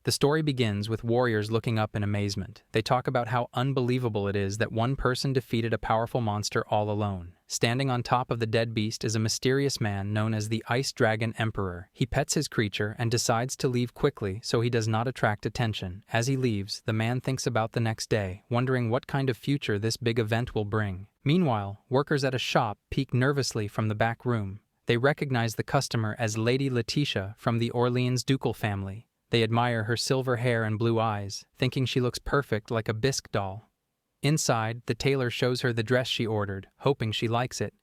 The story begins with warriors looking up in amazement. They talk about how unbelievable it is that one person defeated a powerful monster all alone. Standing on top of the dead beast is a mysterious man known as the Ice Dragon Emperor. He pets his creature and decides to leave quickly so he does not attract attention. As he leaves, the man thinks about the next day, wondering what kind of future this big event will bring. Meanwhile, workers at a shop peek nervously from the back room. They recognize the customer as Lady Leticia from the Orleans ducal family. They admire her silver hair and blue eyes, thinking she looks perfect like a bisque doll. Inside, the tailor shows her the dress she ordered, hoping she likes it.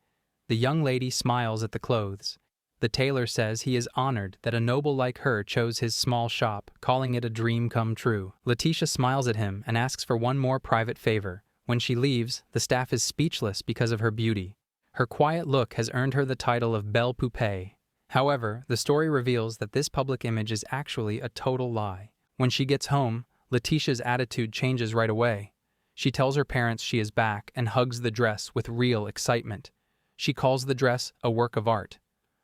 The young lady smiles at the clothes. The tailor says he is honored that a noble like her chose his small shop, calling it a dream come true. Leticia smiles at him and asks for one more private favor. When she leaves, the staff is speechless because of her beauty. Her quiet look has earned her the title of Belle Poupée. However, the story reveals that this public image is actually a total lie. When she gets home, Leticia's attitude changes right away. She tells her parents she is back and hugs the dress with real excitement. She calls the dress a work of art.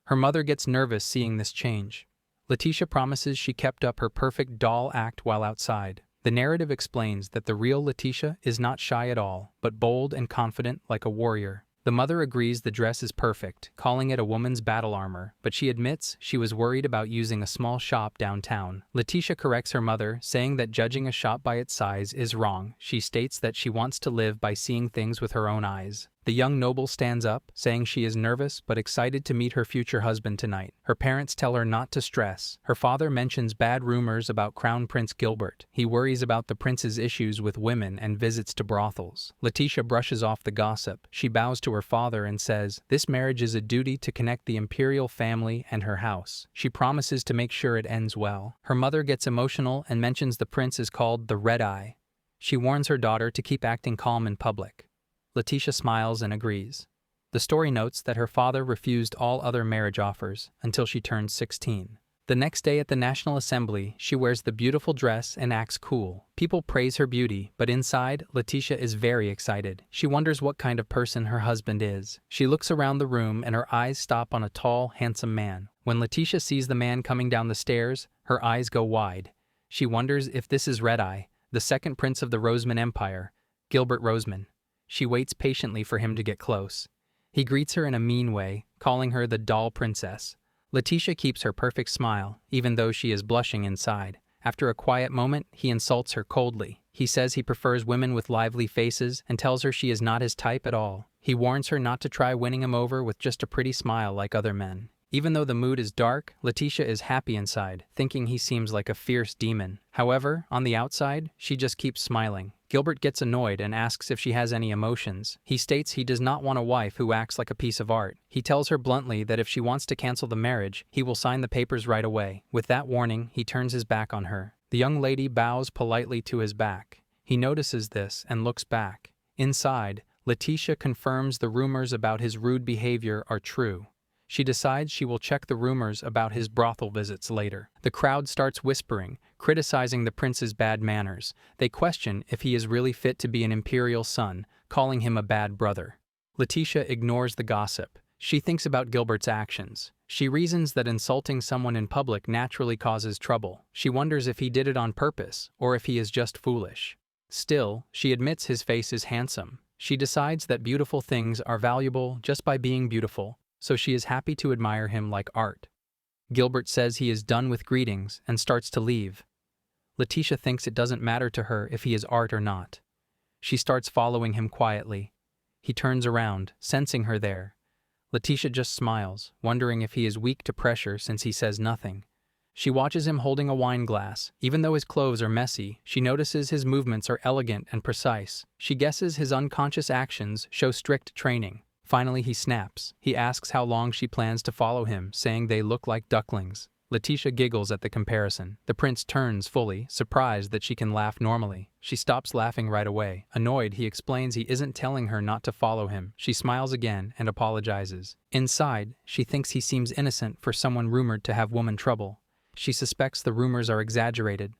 Her mother gets nervous seeing this change. Leticia promises she kept up her perfect doll act while outside. The narrative explains that the real Leticia is not shy at all, but bold and confident like a warrior. The mother agrees the dress is perfect, calling it a woman's battle armor, but she admits she was worried about using a small shop downtown. Leticia corrects her mother, saying that judging a shop by its size is wrong. She states that she wants to live by seeing things with her own eyes. The young noble stands up, saying she is nervous but excited to meet her future husband tonight. Her parents tell her not to stress. Her father mentions bad rumors about Crown Prince Gilbert. He worries about the prince's issues with women and visits to brothels. Leticia brushes off the gossip. She bows to her father and says, this marriage is a duty to connect the imperial family and her house. She promises to make sure it ends well. Her mother gets emotional and mentions the prince is called the Red Eye. She warns her daughter to keep acting calm in public. Leticia smiles and agrees. The story notes that her father refused all other marriage offers until she turned 16. The next day at the National Assembly, she wears the beautiful dress and acts cool. People praise her beauty, but inside, Leticia is very excited. She wonders what kind of person her husband is. She looks around the room and her eyes stop on a tall, handsome man. When Leticia sees the man coming down the stairs, her eyes go wide. She wonders if this is Red Eye, the second prince of the Roseman Empire, Gilbert Roseman. She waits patiently for him to get close. He greets her in a mean way, calling her the doll princess. Leticia keeps her perfect smile, even though she is blushing inside. After a quiet moment, he insults her coldly. He says he prefers women with lively faces and tells her she is not his type at all. He warns her not to try winning him over with just a pretty smile like other men. Even though the mood is dark, Leticia is happy inside, thinking he seems like a fierce demon. However, on the outside, she just keeps smiling. Gilbert gets annoyed and asks if she has any emotions. He states he does not want a wife who acts like a piece of art. He tells her bluntly that if she wants to cancel the marriage, he will sign the papers right away. With that warning, he turns his back on her. The young lady bows politely to his back. He notices this and looks back. Inside, Leticia confirms the rumors about his rude behavior are true. She decides she will check the rumors about his brothel visits later. The crowd starts whispering, criticizing the prince's bad manners. They question if he is really fit to be an imperial son, calling him a bad brother. Leticia ignores the gossip. She thinks about Gilbert's actions. She reasons that insulting someone in public naturally causes trouble. She wonders if he did it on purpose, or if he is just foolish. Still, she admits his face is handsome. She decides that beautiful things are valuable just by being beautiful, so she is happy to admire him like art. Gilbert says he is done with greetings and starts to leave. Leticia thinks it doesn't matter to her if he is art or not. She starts following him quietly. He turns around, sensing her there. Leticia just smiles, wondering if he is weak to pressure since he says nothing. She watches him holding a wine glass. Even though his clothes are messy, she notices his movements are elegant and precise. She guesses his unconscious actions show strict training. Finally, he snaps. He asks how long she plans to follow him, saying they look like ducklings. Leticia giggles at the comparison. The prince turns fully, surprised that she can laugh normally. She stops laughing right away. Annoyed, he explains he isn't telling her not to follow him. She smiles again and apologizes. Inside, she thinks he seems innocent for someone rumored to have woman trouble. She suspects the rumors are exaggerated.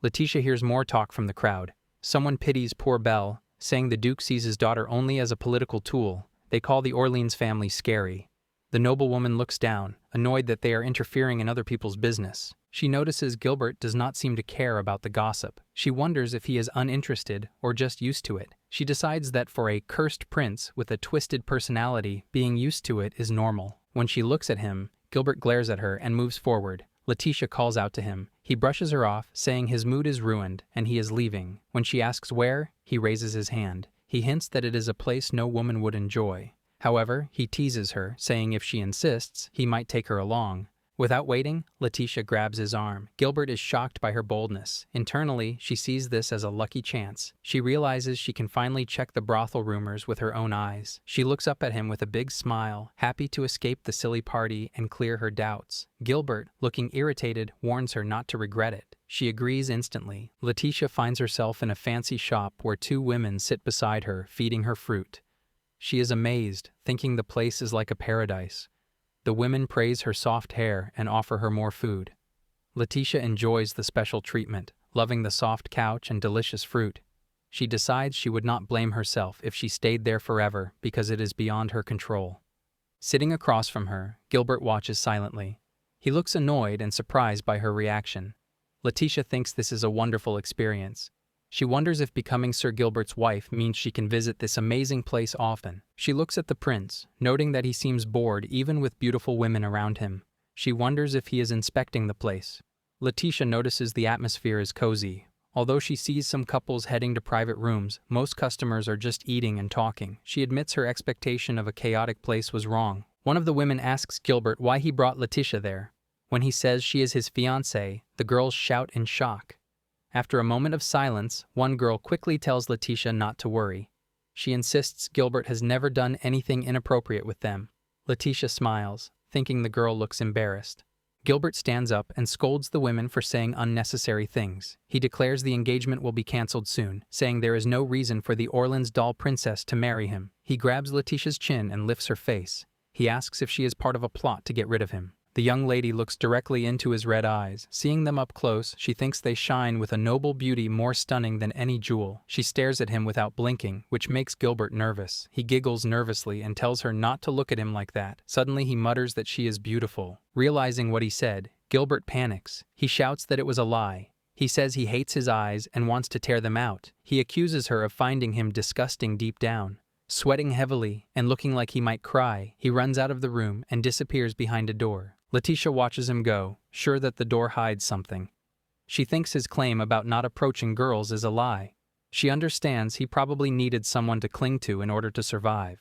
Leticia hears more talk from the crowd. Someone pities poor Belle, saying the Duke sees his daughter only as a political tool. They call the Orleans family scary. The noblewoman looks down, annoyed that they are interfering in other people's business. She notices Gilbert does not seem to care about the gossip. She wonders if he is uninterested or just used to it. She decides that for a cursed prince with a twisted personality, being used to it is normal. When she looks at him, Gilbert glares at her and moves forward. Leticia calls out to him. He brushes her off, saying his mood is ruined and he is leaving. When she asks where, he raises his hand. He hints that it is a place no woman would enjoy. However, he teases her, saying if she insists, he might take her along. Without waiting, Leticia grabs his arm. Gilbert is shocked by her boldness. Internally, she sees this as a lucky chance. She realizes she can finally check the brothel rumors with her own eyes. She looks up at him with a big smile, happy to escape the silly party and clear her doubts. Gilbert, looking irritated, warns her not to regret it. She agrees instantly. Leticia finds herself in a fancy shop where two women sit beside her, feeding her fruit. She is amazed, thinking the place is like a paradise. The women praise her soft hair and offer her more food. Leticia enjoys the special treatment, loving the soft couch and delicious fruit. She decides she would not blame herself if she stayed there forever because it is beyond her control. Sitting across from her, Gilbert watches silently. He looks annoyed and surprised by her reaction. Leticia thinks this is a wonderful experience. She wonders if becoming Sir Gilbert's wife means she can visit this amazing place often. She looks at the prince, noting that he seems bored even with beautiful women around him. She wonders if he is inspecting the place. Leticia notices the atmosphere is cozy. Although she sees some couples heading to private rooms, most customers are just eating and talking. She admits her expectation of a chaotic place was wrong. One of the women asks Gilbert why he brought Leticia there. When he says she is his fiancée, the girls shout in shock. After a moment of silence, one girl quickly tells Leticia not to worry. She insists Gilbert has never done anything inappropriate with them. Leticia smiles, thinking the girl looks embarrassed. Gilbert stands up and scolds the women for saying unnecessary things. He declares the engagement will be cancelled soon, saying there is no reason for the Orleans doll princess to marry him. He grabs Leticia's chin and lifts her face. He asks if she is part of a plot to get rid of him. The young lady looks directly into his red eyes. Seeing them up close, she thinks they shine with a noble beauty more stunning than any jewel. She stares at him without blinking, which makes Gilbert nervous. He giggles nervously and tells her not to look at him like that. Suddenly he mutters that she is beautiful. Realizing what he said, Gilbert panics. He shouts that it was a lie. He says he hates his eyes and wants to tear them out. He accuses her of finding him disgusting deep down. Sweating heavily and looking like he might cry, he runs out of the room and disappears behind a door. Leticia watches him go, sure that the door hides something. She thinks his claim about not approaching girls is a lie. She understands he probably needed someone to cling to in order to survive.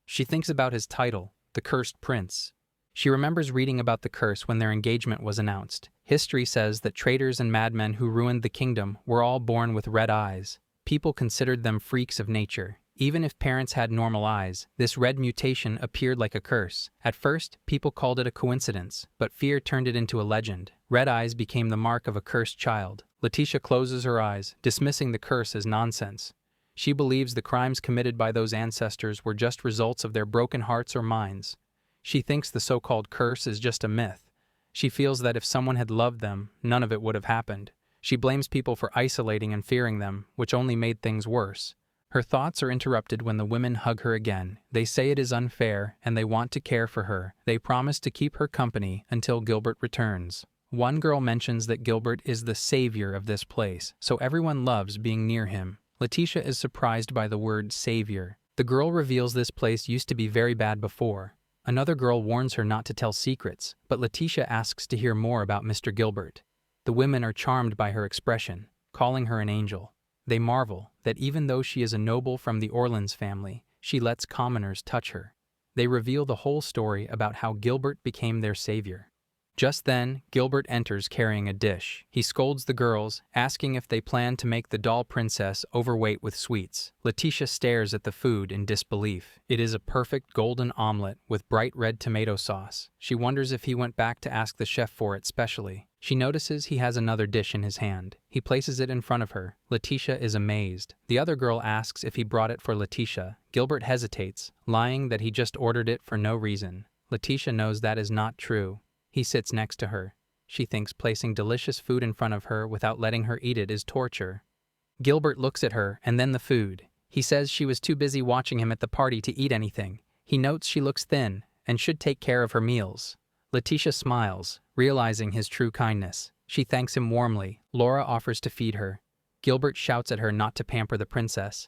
She thinks about his title, the Cursed Prince. She remembers reading about the curse when their engagement was announced. History says that traitors and madmen who ruined the kingdom were all born with red eyes. People considered them freaks of nature. Even if parents had normal eyes, this red mutation appeared like a curse. At first, people called it a coincidence, but fear turned it into a legend. Red eyes became the mark of a cursed child. Leticia closes her eyes, dismissing the curse as nonsense. She believes the crimes committed by those ancestors were just results of their broken hearts or minds. She thinks the so-called curse is just a myth. She feels that if someone had loved them, none of it would have happened. She blames people for isolating and fearing them, which only made things worse. Her thoughts are interrupted when the women hug her again. They say it is unfair, and they want to care for her. They promise to keep her company until Gilbert returns. One girl mentions that Gilbert is the savior of this place, so everyone loves being near him. Leticia is surprised by the word savior. The girl reveals this place used to be very bad before. Another girl warns her not to tell secrets, but Leticia asks to hear more about Mr. Gilbert. The women are charmed by her expression, calling her an angel. They marvel that even though she is a noble from the Orleans family, she lets commoners touch her. They reveal the whole story about how Gilbert became their savior. Just then, Gilbert enters carrying a dish. He scolds the girls, asking if they plan to make the doll princess overweight with sweets. Leticia stares at the food in disbelief. It is a perfect golden omelet with bright red tomato sauce. She wonders if he went back to ask the chef for it specially. She notices he has another dish in his hand. He places it in front of her. Leticia is amazed. The other girl asks if he brought it for Leticia. Gilbert hesitates, lying that he just ordered it for no reason. Leticia knows that is not true. He sits next to her. She thinks placing delicious food in front of her without letting her eat it is torture. Gilbert looks at her and then the food. He says she was too busy watching him at the party to eat anything. He notes she looks thin, and should take care of her meals. Leticia smiles, realizing his true kindness. She thanks him warmly. Laura offers to feed her. Gilbert shouts at her not to pamper the princess.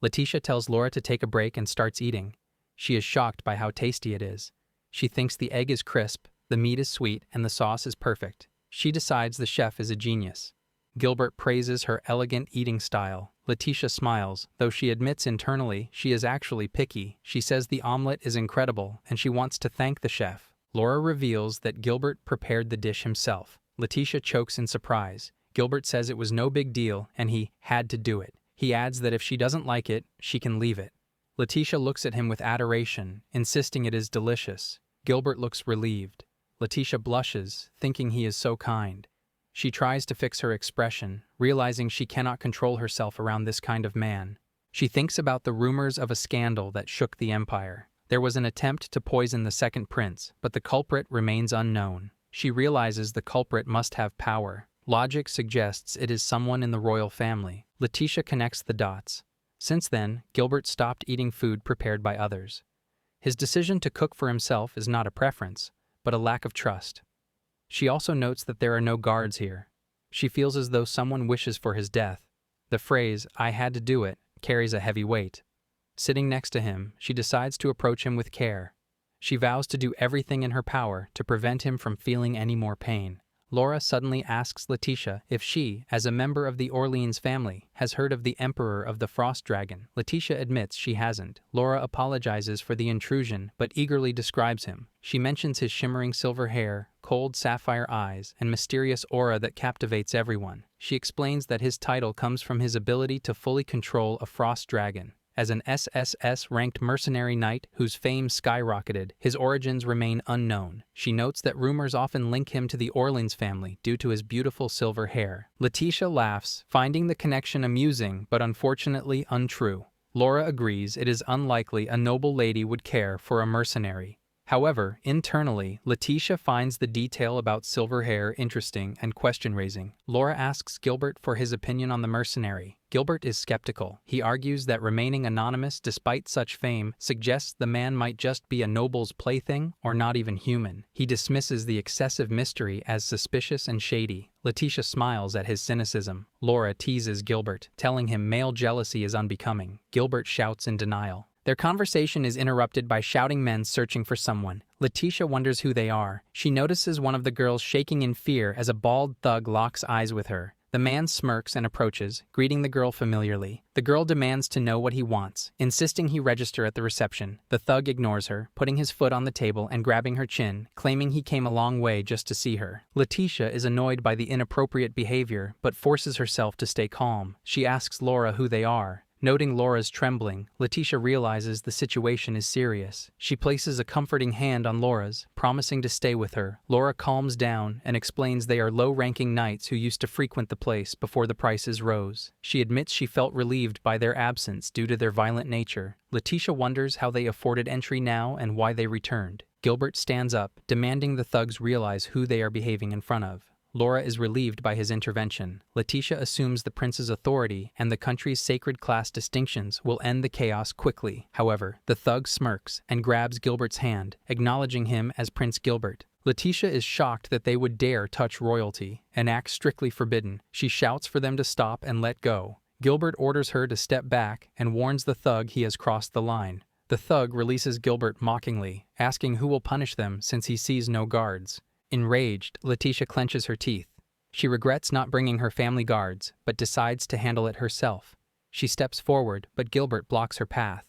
Leticia tells Laura to take a break and starts eating. She is shocked by how tasty it is. She thinks the egg is crisp, the meat is sweet, and the sauce is perfect. She decides the chef is a genius. Gilbert praises her elegant eating style. Leticia smiles, though she admits internally she is actually picky. She says the omelet is incredible and she wants to thank the chef. Laura reveals that Gilbert prepared the dish himself. Leticia chokes in surprise. Gilbert says it was no big deal and he had to do it. He adds that if she doesn't like it, she can leave it. Leticia looks at him with adoration, insisting it is delicious. Gilbert looks relieved. Leticia blushes, thinking he is so kind. She tries to fix her expression, realizing she cannot control herself around this kind of man. She thinks about the rumors of a scandal that shook the empire. There was an attempt to poison the second prince, but the culprit remains unknown. She realizes the culprit must have power. Logic suggests it is someone in the royal family. Leticia connects the dots. Since then, Gilbert stopped eating food prepared by others. His decision to cook for himself is not a preference, but a lack of trust. She also notes that there are no guards here. She feels as though someone wishes for his death. The phrase, "I had to do it," carries a heavy weight. Sitting next to him, she decides to approach him with care. She vows to do everything in her power to prevent him from feeling any more pain. Laura suddenly asks Leticia if she, as a member of the Orleans family, has heard of the Emperor of the Frost Dragon. Leticia admits she hasn't. Laura apologizes for the intrusion, but eagerly describes him. She mentions his shimmering silver hair, cold sapphire eyes, and mysterious aura that captivates everyone. She explains that his title comes from his ability to fully control a frost dragon. As an SSS-ranked mercenary knight whose fame skyrocketed, his origins remain unknown. She notes that rumors often link him to the Orleans family due to his beautiful silver hair. Leticia laughs, finding the connection amusing but unfortunately untrue. Laura agrees it is unlikely a noble lady would care for a mercenary. However, internally, Leticia finds the detail about silver hair interesting and question-raising. Laura asks Gilbert for his opinion on the mercenary. Gilbert is skeptical. He argues that remaining anonymous despite such fame suggests the man might just be a noble's plaything or not even human. He dismisses the excessive mystery as suspicious and shady. Leticia smiles at his cynicism. Laura teases Gilbert, telling him male jealousy is unbecoming. Gilbert shouts in denial. Their conversation is interrupted by shouting men searching for someone. Leticia wonders who they are. She notices one of the girls shaking in fear as a bald thug locks eyes with her. The man smirks and approaches, greeting the girl familiarly. The girl demands to know what he wants, insisting he register at the reception. The thug ignores her, putting his foot on the table and grabbing her chin, claiming he came a long way just to see her. Leticia is annoyed by the inappropriate behavior, but forces herself to stay calm. She asks Laura who they are. Noting Laura's trembling, Leticia realizes the situation is serious. She places a comforting hand on Laura's, promising to stay with her. Laura calms down and explains they are low-ranking knights who used to frequent the place before the prices rose. She admits she felt relieved by their absence due to their violent nature. Leticia wonders how they afforded entry now and why they returned. Gilbert stands up, demanding the thugs realize who they are behaving in front of. Laura is relieved by his intervention. Leticia assumes the prince's authority and the country's sacred class distinctions will end the chaos quickly. However, the thug smirks and grabs Gilbert's hand, acknowledging him as Prince Gilbert. Leticia is shocked that they would dare touch royalty, an act strictly forbidden. She shouts for them to stop and let go. Gilbert orders her to step back and warns the thug he has crossed the line. The thug releases Gilbert mockingly, asking who will punish them since he sees no guards. Enraged, Leticia clenches her teeth. She regrets not bringing her family guards, but decides to handle it herself. She steps forward, but Gilbert blocks her path.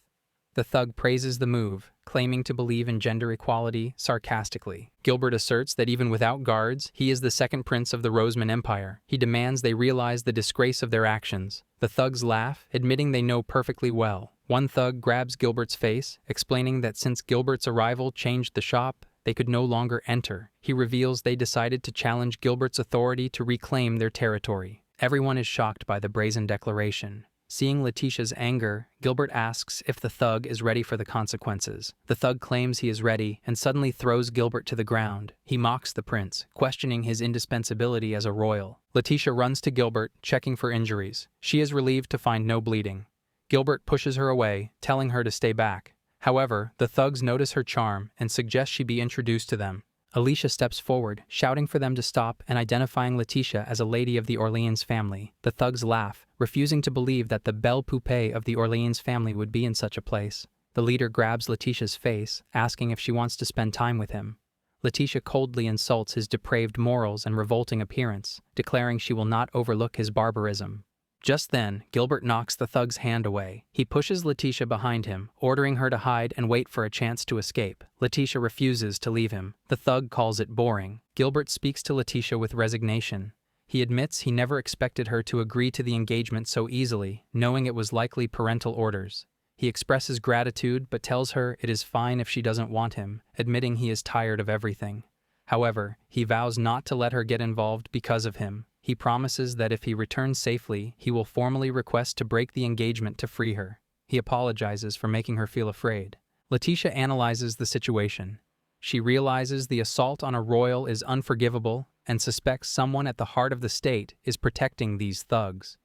The thug praises the move, claiming to believe in gender equality sarcastically. Gilbert asserts that even without guards, he is the second prince of the Roseman Empire. He demands they realize the disgrace of their actions. The thugs laugh, admitting they know perfectly well. One thug grabs Gilbert's face, explaining that since Gilbert's arrival changed the shop, they could no longer enter. He reveals they decided to challenge Gilbert's authority to reclaim their territory. Everyone is shocked by the brazen declaration. Seeing Leticia's anger, Gilbert asks if the thug is ready for the consequences. The thug claims he is ready and suddenly throws Gilbert to the ground. He mocks the prince, questioning his indispensability as a royal. Leticia runs to Gilbert, checking for injuries. She is relieved to find no bleeding. Gilbert pushes her away, telling her to stay back. However, the thugs notice her charm and suggest she be introduced to them. Alicia steps forward, shouting for them to stop and identifying Leticia as a lady of the Orleans family. The thugs laugh, refusing to believe that the belle poupée of the Orleans family would be in such a place. The leader grabs Leticia's face, asking if she wants to spend time with him. Leticia coldly insults his depraved morals and revolting appearance, declaring she will not overlook his barbarism. Just then, Gilbert knocks the thug's hand away. He pushes Leticia behind him, ordering her to hide and wait for a chance to escape. Leticia refuses to leave him. The thug calls it boring. Gilbert speaks to Leticia with resignation. He admits he never expected her to agree to the engagement so easily, knowing it was likely parental orders. He expresses gratitude but tells her it is fine if she doesn't want him, admitting he is tired of everything. However, he vows not to let her get involved because of him. He promises that if he returns safely, he will formally request to break the engagement to free her. He apologizes for making her feel afraid. Leticia analyzes the situation. She realizes the assault on a royal is unforgivable and suspects someone at the heart of the state is protecting these thugs.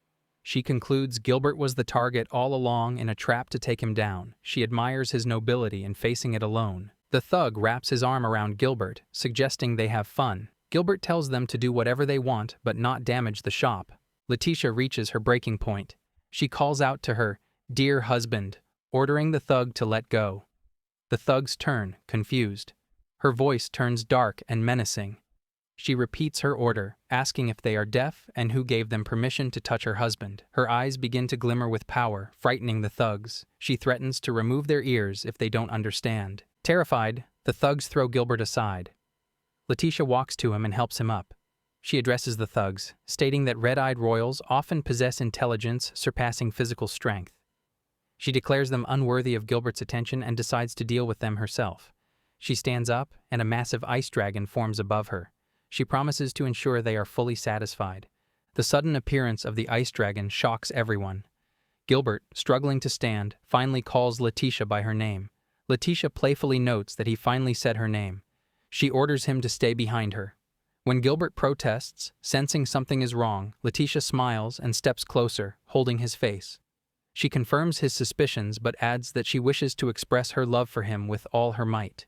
She concludes Gilbert was the target all along in a trap to take him down. She admires his nobility in facing it alone. The thug wraps his arm around Gilbert, suggesting they have fun. Gilbert tells them to do whatever they want but not damage the shop. Leticia reaches her breaking point. She calls out to her, "Dear husband," ordering the thug to let go. The thugs turn, confused. Her voice turns dark and menacing. She repeats her order, asking if they are deaf and who gave them permission to touch her husband. Her eyes begin to glimmer with power, frightening the thugs. She threatens to remove their ears if they don't understand. Terrified, the thugs throw Gilbert aside. Leticia walks to him and helps him up. She addresses the thugs, stating that red-eyed royals often possess intelligence surpassing physical strength. She declares them unworthy of Gilbert's attention and decides to deal with them herself. She stands up, and a massive ice dragon forms above her. She promises to ensure they are fully satisfied. The sudden appearance of the ice dragon shocks everyone. Gilbert, struggling to stand, finally calls Leticia by her name. Leticia playfully notes that he finally said her name. She orders him to stay behind her. When Gilbert protests, sensing something is wrong, Leticia smiles and steps closer, holding his face. She confirms his suspicions but adds that she wishes to express her love for him with all her might.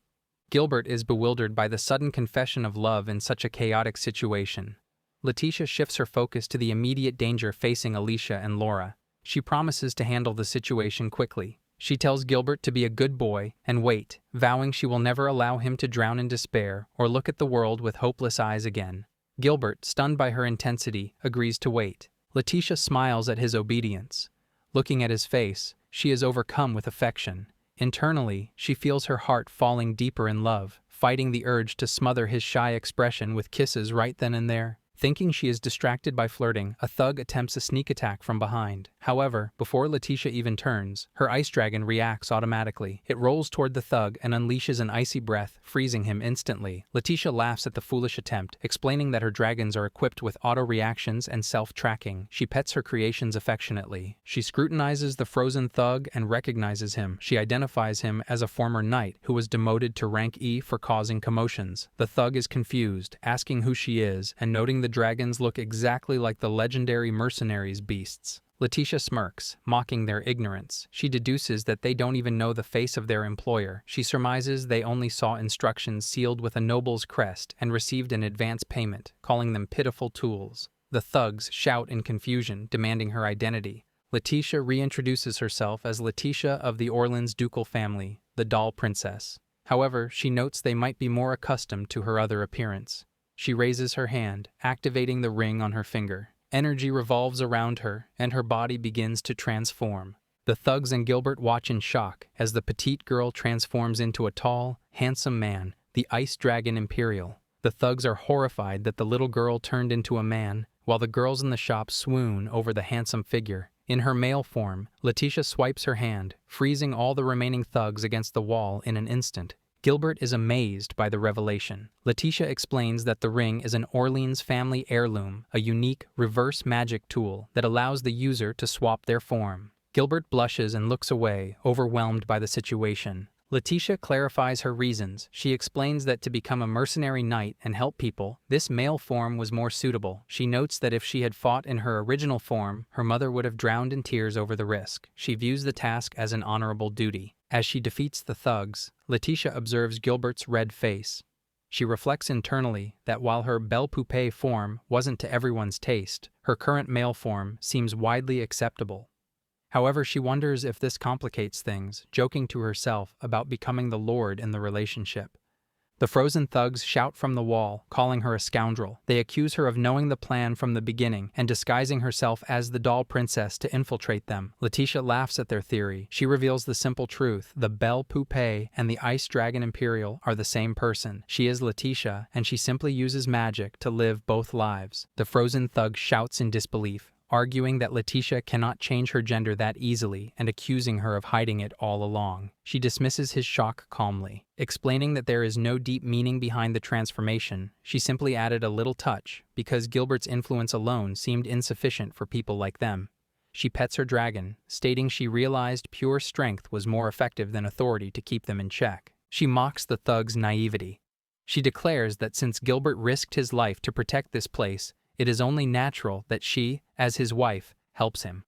Gilbert is bewildered by the sudden confession of love in such a chaotic situation. Leticia shifts her focus to the immediate danger facing Alicia and Laura. She promises to handle the situation quickly. She tells Gilbert to be a good boy and wait, vowing she will never allow him to drown in despair or look at the world with hopeless eyes again. Gilbert, stunned by her intensity, agrees to wait. Leticia smiles at his obedience. Looking at his face, she is overcome with affection. Internally, she feels her heart falling deeper in love, fighting the urge to smother his shy expression with kisses right then and there. Thinking she is distracted by flirting, a thug attempts a sneak attack from behind. However, before Leticia even turns, her ice dragon reacts automatically. It rolls toward the thug and unleashes an icy breath, freezing him instantly. Leticia laughs at the foolish attempt, explaining that her dragons are equipped with auto-reactions and self-tracking. She pets her creations affectionately. She scrutinizes the frozen thug and recognizes him. She identifies him as a former knight who was demoted to rank E for causing commotions. The thug is confused, asking who she is, and noting the dragons look exactly like the legendary mercenaries' beasts. Leticia smirks, mocking their ignorance. She deduces that they don't even know the face of their employer. She surmises they only saw instructions sealed with a noble's crest and received an advance payment, calling them pitiful tools. The thugs shout in confusion, demanding her identity. Leticia reintroduces herself as Leticia of the Orleans ducal family, the doll princess. However, she notes they might be more accustomed to her other appearance. She raises her hand, activating the ring on her finger. Energy revolves around her, and her body begins to transform. The thugs and Gilbert watch in shock as the petite girl transforms into a tall, handsome man, the Ice Dragon Imperial. The thugs are horrified that the little girl turned into a man, while the girls in the shop swoon over the handsome figure. In her male form, Leticia swipes her hand, freezing all the remaining thugs against the wall in an instant. Gilbert is amazed by the revelation. Leticia explains that the ring is an Orleans family heirloom, a unique reverse magic tool that allows the user to swap their form. Gilbert blushes and looks away, overwhelmed by the situation. Leticia clarifies her reasons. She explains that to become a mercenary knight and help people, this male form was more suitable. She notes that if she had fought in her original form, her mother would have drowned in tears over the risk. She views the task as an honorable duty. As she defeats the thugs, Leticia observes Gilbert's red face. She reflects internally that while her belle poupée form wasn't to everyone's taste, her current male form seems widely acceptable. However, she wonders if this complicates things, joking to herself about becoming the lord in the relationship. The frozen thugs shout from the wall, calling her a scoundrel. They accuse her of knowing the plan from the beginning and disguising herself as the doll princess to infiltrate them. Leticia laughs at their theory. She reveals the simple truth. The Belle Poupée and the Ice Dragon Imperial are the same person. She is Leticia, and she simply uses magic to live both lives. The frozen thug shouts in disbelief, arguing that Leticia cannot change her gender that easily and accusing her of hiding it all along. She dismisses his shock calmly, explaining that there is no deep meaning behind the transformation. She simply added a little touch because Gilbert's influence alone seemed insufficient for people like them. She pets her dragon, stating she realized pure strength was more effective than authority to keep them in check. She mocks the thug's naivety. She declares that since Gilbert risked his life to protect this place, it is only natural that she, as his wife, helps him.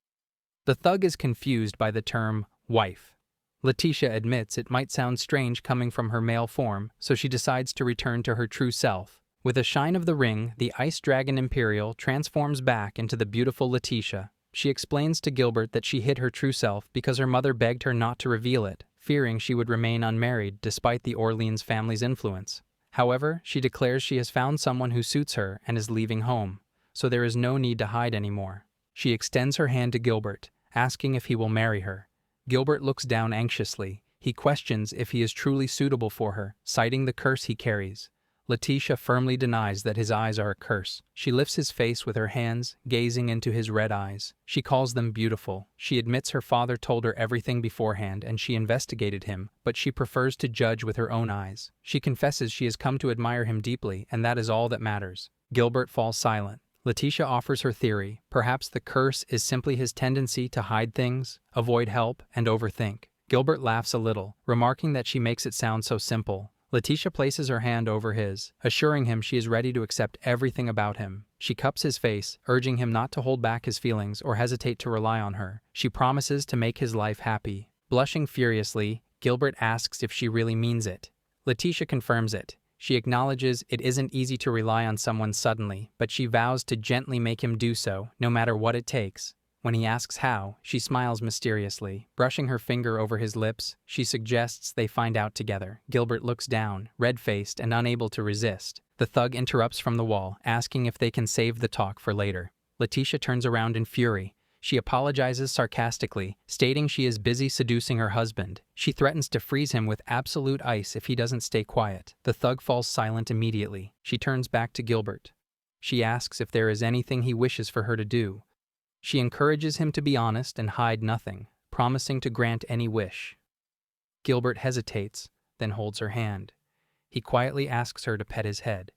The thug is confused by the term wife. Leticia admits it might sound strange coming from her male form, so she decides to return to her true self. With a shine of the ring, the Ice Dragon Imperial transforms back into the beautiful Leticia. She explains to Gilbert that she hid her true self because her mother begged her not to reveal it, fearing she would remain unmarried despite the Orleans family's influence. However, she declares she has found someone who suits her and is leaving home, so there is no need to hide anymore. She extends her hand to Gilbert, asking if he will marry her. Gilbert looks down anxiously. He questions if he is truly suitable for her, citing the curse he carries. Leticia firmly denies that his eyes are a curse. She lifts his face with her hands, gazing into his red eyes. She calls them beautiful. She admits her father told her everything beforehand and she investigated him, but she prefers to judge with her own eyes. She confesses she has come to admire him deeply, and that is all that matters. Gilbert falls silent. Leticia offers her theory. Perhaps the curse is simply his tendency to hide things, avoid help, and overthink. Gilbert laughs a little, remarking that she makes it sound so simple. Leticia places her hand over his, assuring him she is ready to accept everything about him. She cups his face, urging him not to hold back his feelings or hesitate to rely on her. She promises to make his life happy. Blushing furiously, Gilbert asks if she really means it. Leticia confirms it. She acknowledges it isn't easy to rely on someone suddenly, but she vows to gently make him do so, no matter what it takes. When he asks how, she smiles mysteriously. Brushing her finger over his lips, she suggests they find out together. Gilbert looks down, red-faced and unable to resist. The thug interrupts from the wall, asking if they can save the talk for later. Leticia turns around in fury. She apologizes sarcastically, stating she is busy seducing her husband. She threatens to freeze him with absolute ice if he doesn't stay quiet. The thug falls silent immediately. She turns back to Gilbert. She asks if there is anything he wishes for her to do. She encourages him to be honest and hide nothing, promising to grant any wish. Gilbert hesitates, then holds her hand. He quietly asks her to pet his head.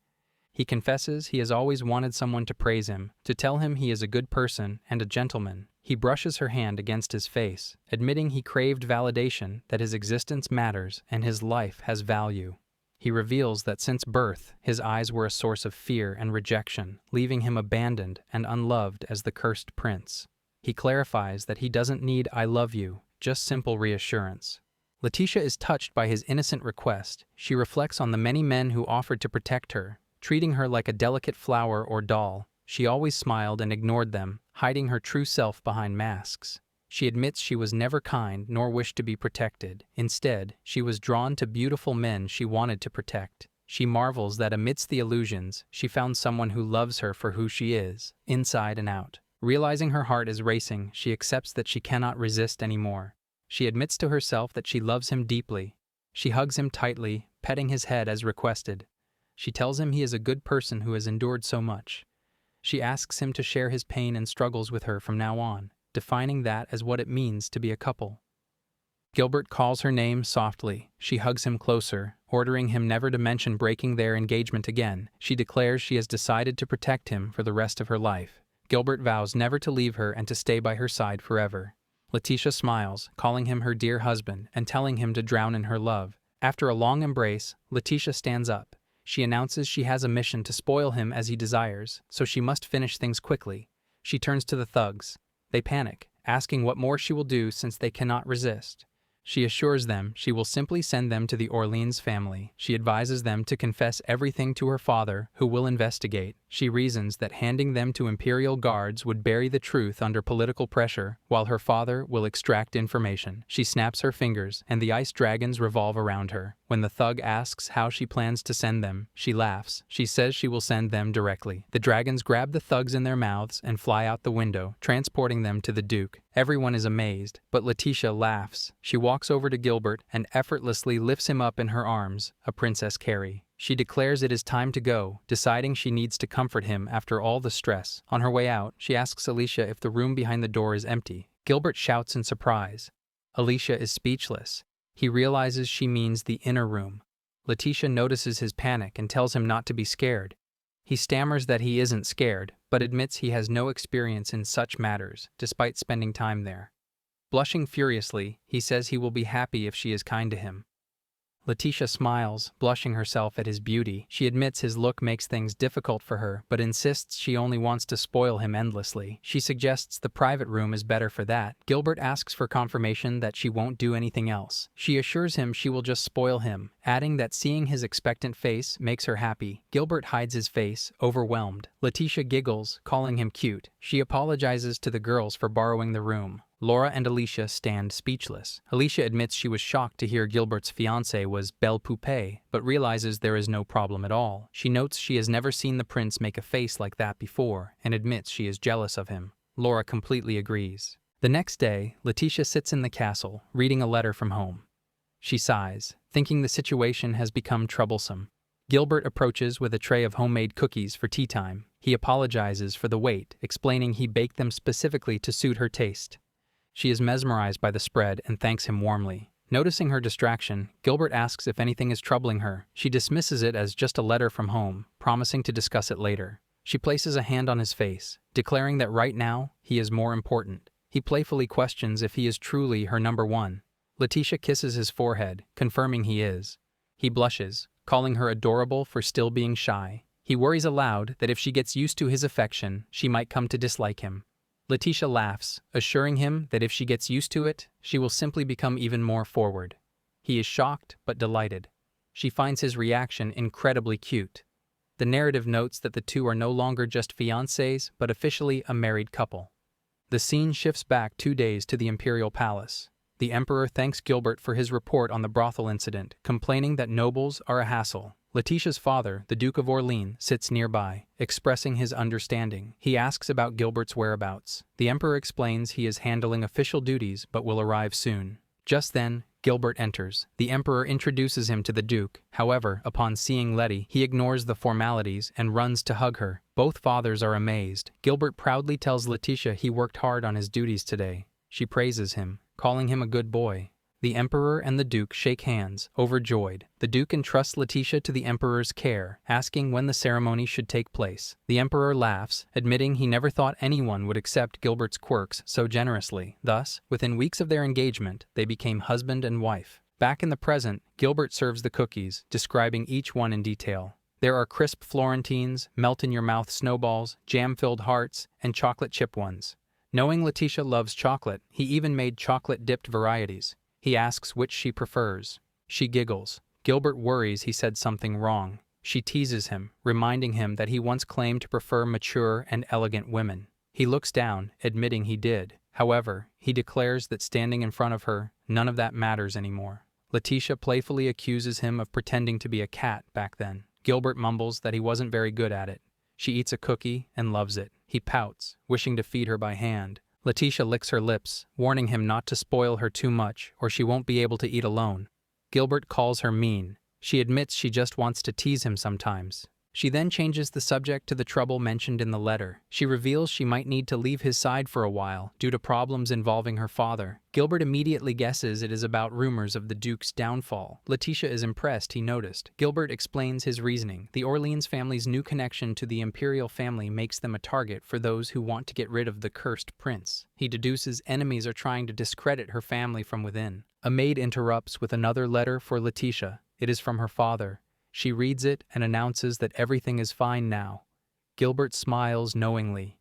He confesses he has always wanted someone to praise him, to tell him he is a good person and a gentleman. He brushes her hand against his face, admitting he craved validation that his existence matters and his life has value. He reveals that since birth, his eyes were a source of fear and rejection, leaving him abandoned and unloved as the cursed prince. He clarifies that he doesn't need "I love you," just simple reassurance. Leticia is touched by his innocent request. She reflects on the many men who offered to protect her, treating her like a delicate flower or doll. She always smiled and ignored them, hiding her true self behind masks. She admits she was never kind nor wished to be protected. Instead, she was drawn to beautiful men she wanted to protect. She marvels that amidst the illusions, she found someone who loves her for who she is, inside and out. Realizing her heart is racing, she accepts that she cannot resist anymore. She admits to herself that she loves him deeply. She hugs him tightly, petting his head as requested. She tells him he is a good person who has endured so much. She asks him to share his pain and struggles with her from now on, defining that as what it means to be a couple. Gilbert calls her name softly. She hugs him closer, ordering him never to mention breaking their engagement again. She declares she has decided to protect him for the rest of her life. Gilbert vows never to leave her and to stay by her side forever. Leticia smiles, calling him her dear husband and telling him to drown in her love. After a long embrace, Leticia stands up. She announces she has a mission to spoil him as he desires, so she must finish things quickly. She turns to the thugs. They panic, asking what more she will do since they cannot resist. She assures them she will simply send them to the Orleans family. She advises them to confess everything to her father, who will investigate. She reasons that handing them to imperial guards would bury the truth under political pressure, while her father will extract information. She snaps her fingers, and the ice dragons revolve around her. When the thug asks how she plans to send them, she laughs. She says she will send them directly. The dragons grab the thugs in their mouths and fly out the window, transporting them to the Duke. Everyone is amazed, but Leticia laughs. She walks over to Gilbert and effortlessly lifts him up in her arms, a princess carry. She declares it is time to go, deciding she needs to comfort him after all the stress. On her way out, she asks Alicia if the room behind the door is empty. Gilbert shouts in surprise. Alicia is speechless. He realizes she means the inner room. Leticia notices his panic and tells him not to be scared. He stammers that he isn't scared, but admits he has no experience in such matters, despite spending time there. Blushing furiously, he says he will be happy if she is kind to him. Leticia smiles, blushing herself at his beauty. She admits his look makes things difficult for her, but insists she only wants to spoil him endlessly. She suggests the private room is better for that. Gilbert asks for confirmation that she won't do anything else. She assures him she will just spoil him, adding that seeing his expectant face makes her happy. Gilbert hides his face, overwhelmed. Leticia giggles, calling him cute. She apologizes to the girls for borrowing the room. Laura and Alicia stand speechless. Alicia admits she was shocked to hear Gilbert's fiancée was Belle Poupée, but realizes there is no problem at all. She notes she has never seen the prince make a face like that before, and admits she is jealous of him. Laura completely agrees. The next day, Leticia sits in the castle, reading a letter from home. She sighs, thinking the situation has become troublesome. Gilbert approaches with a tray of homemade cookies for tea time. He apologizes for the wait, explaining he baked them specifically to suit her taste. She is mesmerized by the spread and thanks him warmly. Noticing her distraction, Gilbert asks if anything is troubling her. She dismisses it as just a letter from home, promising to discuss it later. She places a hand on his face, declaring that right now, he is more important. He playfully questions if he is truly her number one. Leticia kisses his forehead, confirming he is. He blushes, calling her adorable for still being shy. He worries aloud that if she gets used to his affection, she might come to dislike him. Leticia laughs, assuring him that if she gets used to it, she will simply become even more forward. He is shocked but delighted. She finds his reaction incredibly cute. The narrative notes that the two are no longer just fiancés, but officially a married couple. The scene shifts back 2 days to the imperial palace. The emperor thanks Gilbert for his report on the brothel incident, complaining that nobles are a hassle. Leticia's father, the Duke of Orleans, sits nearby, expressing his understanding. He asks about Gilbert's whereabouts. The emperor explains he is handling official duties but will arrive soon. Just then, Gilbert enters. The emperor introduces him to the Duke. However, upon seeing Letty, he ignores the formalities and runs to hug her. Both fathers are amazed. Gilbert proudly tells Leticia he worked hard on his duties today. She praises him, calling him a good boy. The emperor and the duke shake hands, overjoyed. The duke entrusts Leticia to the emperor's care, asking when the ceremony should take place. The emperor laughs, admitting he never thought anyone would accept Gilbert's quirks so generously. Thus, within weeks of their engagement, they became husband and wife. Back in the present, Gilbert serves the cookies, describing each one in detail. There are crisp Florentines, melt-in-your-mouth snowballs, jam-filled hearts, and chocolate chip ones. Knowing Leticia loves chocolate, he even made chocolate-dipped varieties. He asks which she prefers. She giggles. Gilbert worries he said something wrong. She teases him, reminding him that he once claimed to prefer mature and elegant women. He looks down, admitting he did. However, he declares that standing in front of her, none of that matters anymore. Leticia playfully accuses him of pretending to be a cat back then. Gilbert mumbles that he wasn't very good at it. She eats a cookie and loves it. He pouts, wishing to feed her by hand. Leticia licks her lips, warning him not to spoil her too much or she won't be able to eat alone. Gilbert calls her mean. She admits she just wants to tease him sometimes. She then changes the subject to the trouble mentioned in the letter. She reveals she might need to leave his side for a while due to problems involving her father. Gilbert immediately guesses it is about rumors of the Duke's downfall. Leticia is impressed he noticed. Gilbert explains his reasoning. The Orleans family's new connection to the imperial family makes them a target for those who want to get rid of the cursed prince. He deduces enemies are trying to discredit her family from within. A maid interrupts with another letter for Leticia. It is from her father. She reads it and announces that everything is fine now. Gilbert smiles knowingly.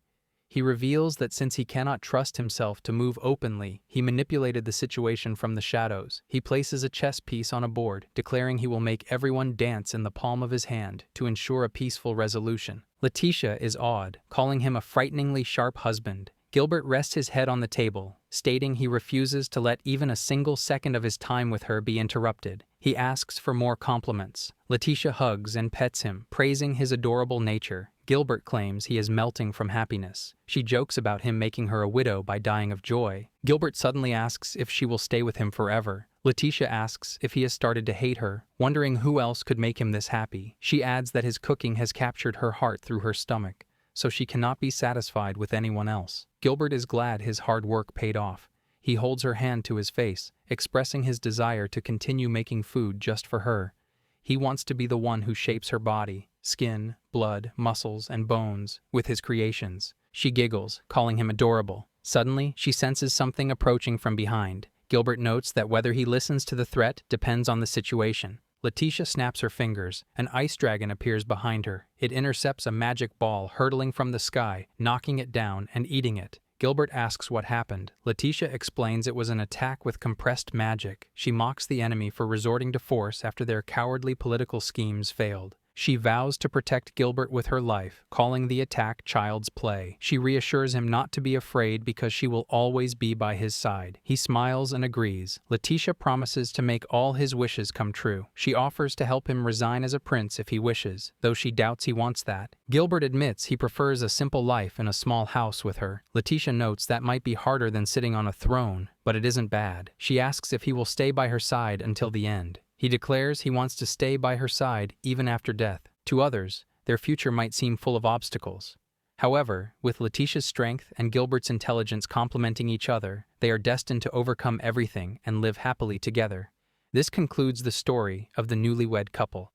He reveals that since he cannot trust himself to move openly, he manipulated the situation from the shadows. He places a chess piece on a board, declaring he will make everyone dance in the palm of his hand to ensure a peaceful resolution. Leticia is awed, calling him a frighteningly sharp husband. Gilbert rests his head on the table, stating he refuses to let even a single second of his time with her be interrupted. He asks for more compliments. Leticia hugs and pets him, praising his adorable nature. Gilbert claims he is melting from happiness. She jokes about him making her a widow by dying of joy. Gilbert suddenly asks if she will stay with him forever. Leticia asks if he has started to hate her, wondering who else could make him this happy. She adds that his cooking has captured her heart through her stomach, so she cannot be satisfied with anyone else. Gilbert is glad his hard work paid off. He holds her hand to his face, expressing his desire to continue making food just for her. He wants to be the one who shapes her body, skin, blood, muscles, and bones, with his creations. She giggles, calling him adorable. Suddenly, she senses something approaching from behind. Gilbert notes that whether he listens to the threat depends on the situation. Leticia snaps her fingers. An ice dragon appears behind her. It intercepts a magic ball hurtling from the sky, knocking it down and eating it. Gilbert asks what happened. Leticia explains it was an attack with compressed magic. She mocks the enemy for resorting to force after their cowardly political schemes failed. She vows to protect Gilbert with her life, calling the attack child's play. She reassures him not to be afraid because she will always be by his side. He smiles and agrees. Leticia promises to make all his wishes come true. She offers to help him resign as a prince if he wishes, though she doubts he wants that. Gilbert admits he prefers a simple life in a small house with her. Leticia notes that might be harder than sitting on a throne, but it isn't bad. She asks if he will stay by her side until the end. He declares he wants to stay by her side even after death. To others, their future might seem full of obstacles. However, with Leticia's strength and Gilbert's intelligence complementing each other, they are destined to overcome everything and live happily together. This concludes the story of the newlywed couple.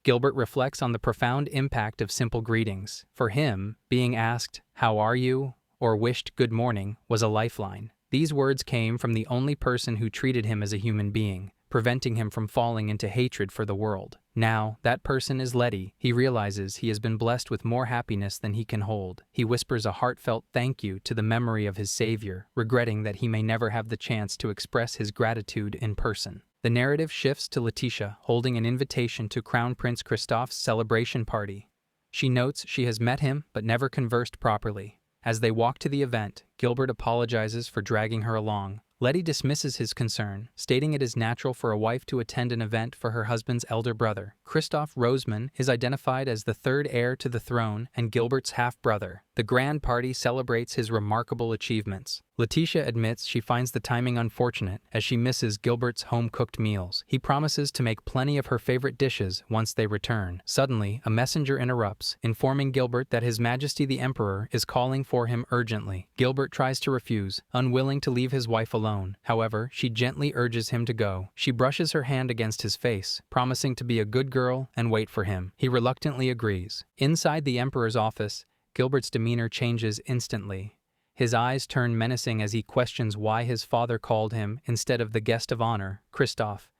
Gilbert reflects on the profound impact of simple greetings. For him, being asked, "How are you?" or wished "Good morning" was a lifeline. These words came from the only person who treated him as a human being, preventing him from falling into hatred for the world. Now, that person is Letty. He realizes he has been blessed with more happiness than he can hold. He whispers a heartfelt thank you to the memory of his savior, regretting that he may never have the chance to express his gratitude in person. The narrative shifts to Leticia holding an invitation to Crown Prince Christophe's celebration party. She notes she has met him but never conversed properly. As they walk to the event, Gilbert apologizes for dragging her along. Letty dismisses his concern, stating it is natural for a wife to attend an event for her husband's elder brother. Christophe Roseman is identified as the third heir to the throne and Gilbert's half-brother. The grand party celebrates his remarkable achievements. Leticia admits she finds the timing unfortunate as she misses Gilbert's home-cooked meals. He promises to make plenty of her favorite dishes once they return. Suddenly, a messenger interrupts, informing Gilbert that His Majesty the Emperor is calling for him urgently. Gilbert tries to refuse, unwilling to leave his wife alone. However, she gently urges him to go. She brushes her hand against his face, promising to be a good girl and wait for him. He reluctantly agrees. Inside the Emperor's office, Gilbert's demeanor changes instantly. His eyes turn menacing as he questions why his father called him instead of the guest of honor, Christophe.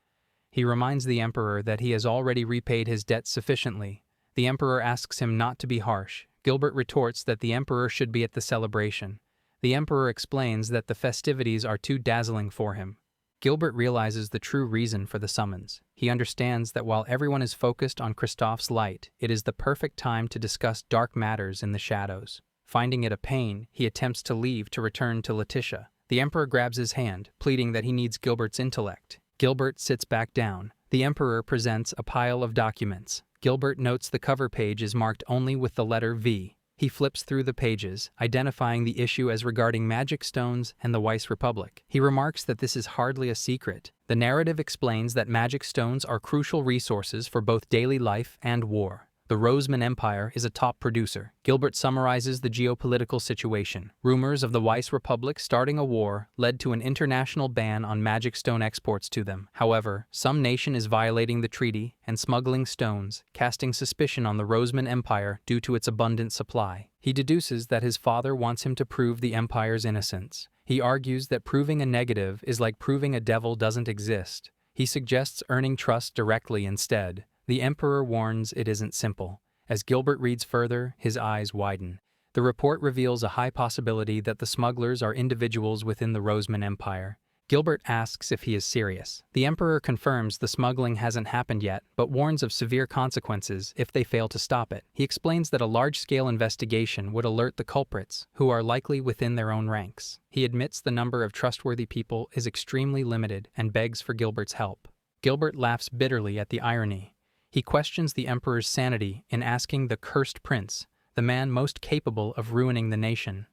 He reminds the Emperor that he has already repaid his debt sufficiently. The Emperor asks him not to be harsh. Gilbert retorts that the Emperor should be at the celebration. The Emperor explains that the festivities are too dazzling for him. Gilbert realizes the true reason for the summons. He understands that while everyone is focused on Christophe's light, it is the perfect time to discuss dark matters in the shadows. Finding it a pain, he attempts to leave to return to Leticia. The Emperor grabs his hand, pleading that he needs Gilbert's intellect. Gilbert sits back down. The Emperor presents a pile of documents. Gilbert notes the cover page is marked only with the letter V. He flips through the pages, identifying the issue as regarding magic stones and the Weiss Republic. He remarks that this is hardly a secret. The narrative explains that magic stones are crucial resources for both daily life and war. The Roseman Empire is a top producer. Gilbert summarizes the geopolitical situation. Rumors of the Weiss Republic starting a war led to an international ban on magic stone exports to them. However, some nation is violating the treaty and smuggling stones, casting suspicion on the Roseman Empire due to its abundant supply. He deduces that his father wants him to prove the empire's innocence. He argues that proving a negative is like proving a devil doesn't exist. He suggests earning trust directly instead. The Emperor warns it isn't simple. As Gilbert reads further, his eyes widen. The report reveals a high possibility that the smugglers are individuals within the Roseman Empire. Gilbert asks if he is serious. The Emperor confirms the smuggling hasn't happened yet, but warns of severe consequences if they fail to stop it. He explains that a large-scale investigation would alert the culprits, who are likely within their own ranks. He admits the number of trustworthy people is extremely limited and begs for Gilbert's help. Gilbert laughs bitterly at the irony. He questions the Emperor's sanity in asking the cursed prince, the man most capable of ruining the nation,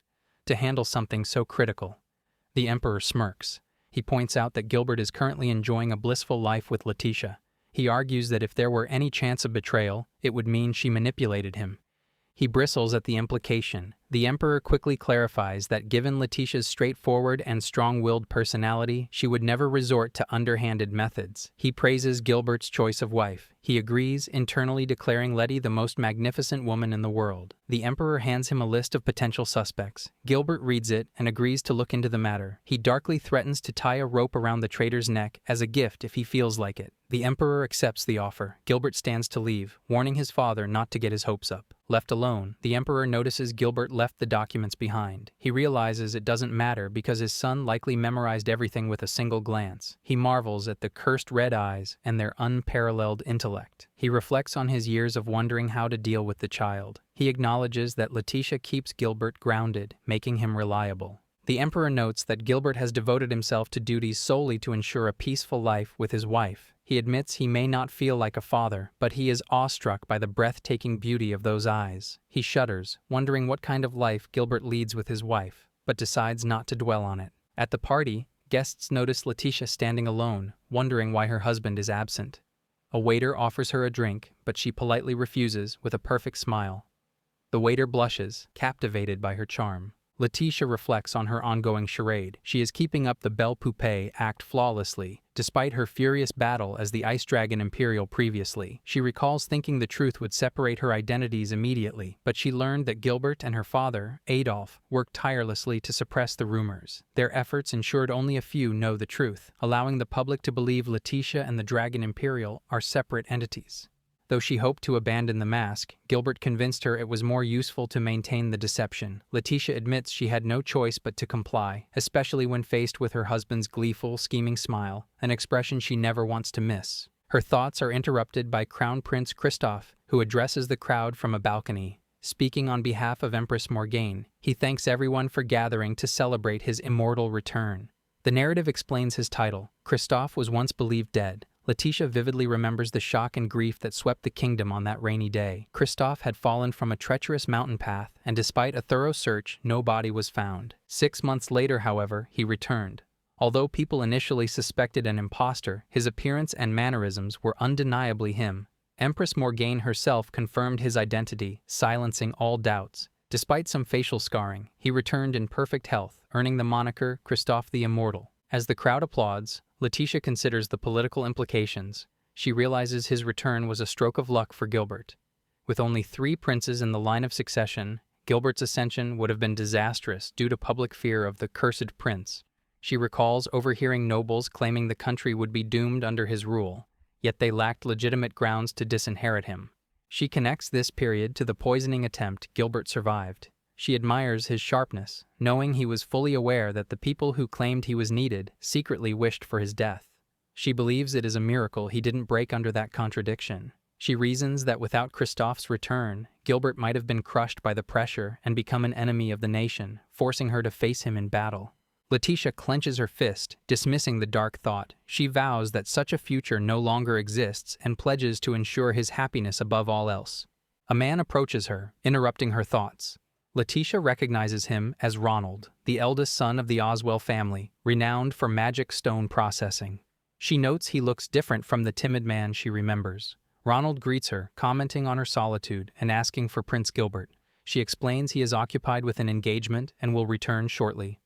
to handle something so critical. The Emperor smirks. He points out that Gilbert is currently enjoying a blissful life with Leticia. He argues that if there were any chance of betrayal, it would mean she manipulated him. He bristles at the implication. The Emperor quickly clarifies that given Leticia's straightforward and strong-willed personality, she would never resort to underhanded methods. He praises Gilbert's choice of wife. He agrees, internally declaring Letty the most magnificent woman in the world. The Emperor hands him a list of potential suspects. Gilbert reads it and agrees to look into the matter. He darkly threatens to tie a rope around the traitor's neck as a gift if he feels like it. The Emperor accepts the offer. Gilbert stands to leave, warning his father not to get his hopes up. Left alone, the Emperor notices Gilbert left the documents behind. He realizes it doesn't matter because his son likely memorized everything with a single glance. He marvels at the cursed red eyes and their unparalleled intellect. He reflects on his years of wondering how to deal with the child. He acknowledges that Leticia keeps Gilbert grounded, making him reliable. The Emperor notes that Gilbert has devoted himself to duties solely to ensure a peaceful life with his wife. He admits he may not feel like a father, but he is awestruck by the breathtaking beauty of those eyes. He shudders, wondering what kind of life Gilbert leads with his wife, but decides not to dwell on it. At the party, guests notice Leticia standing alone, wondering why her husband is absent. A waiter offers her a drink, but she politely refuses with a perfect smile. The waiter blushes, captivated by her charm. Leticia reflects on her ongoing charade. She is keeping up the Belle Poupée act flawlessly, despite her furious battle as the Ice Dragon Imperial previously. She recalls thinking the truth would separate her identities immediately, but she learned that Gilbert and her father, Adolf, worked tirelessly to suppress the rumors. Their efforts ensured only a few know the truth, allowing the public to believe Leticia and the Dragon Imperial are separate entities. Though she hoped to abandon the mask, Gilbert convinced her it was more useful to maintain the deception. Leticia admits she had no choice but to comply, especially when faced with her husband's gleeful, scheming smile, an expression she never wants to miss. Her thoughts are interrupted by Crown Prince Christoph, who addresses the crowd from a balcony. Speaking on behalf of Empress Morgane, he thanks everyone for gathering to celebrate his immortal return. The narrative explains his title. Christoph was once believed dead. Leticia vividly remembers the shock and grief that swept the kingdom on that rainy day. Christoph had fallen from a treacherous mountain path, and despite a thorough search, no body was found. 6 months later, however, he returned. Although people initially suspected an imposter, his appearance and mannerisms were undeniably him. Empress Morgane herself confirmed his identity, silencing all doubts. Despite some facial scarring, he returned in perfect health, earning the moniker Christoph the Immortal. As the crowd applauds, Leticia considers the political implications. She realizes his return was a stroke of luck for Gilbert. With only 3 princes in the line of succession, Gilbert's ascension would have been disastrous due to public fear of the cursed prince. She recalls overhearing nobles claiming the country would be doomed under his rule, yet they lacked legitimate grounds to disinherit him. She connects this period to the poisoning attempt Gilbert survived. She admires his sharpness, knowing he was fully aware that the people who claimed he was needed secretly wished for his death. She believes it is a miracle he didn't break under that contradiction. She reasons that without Christoph's return, Gilbert might have been crushed by the pressure and become an enemy of the nation, forcing her to face him in battle. Leticia clenches her fist, dismissing the dark thought. She vows that such a future no longer exists and pledges to ensure his happiness above all else. A man approaches her, interrupting her thoughts. Leticia recognizes him as Ronald, the eldest son of the Oswell family, renowned for magic stone processing. She notes he looks different from the timid man she remembers. Ronald greets her, commenting on her solitude and asking for Prince Gilbert. She explains he is occupied with an engagement and will return shortly.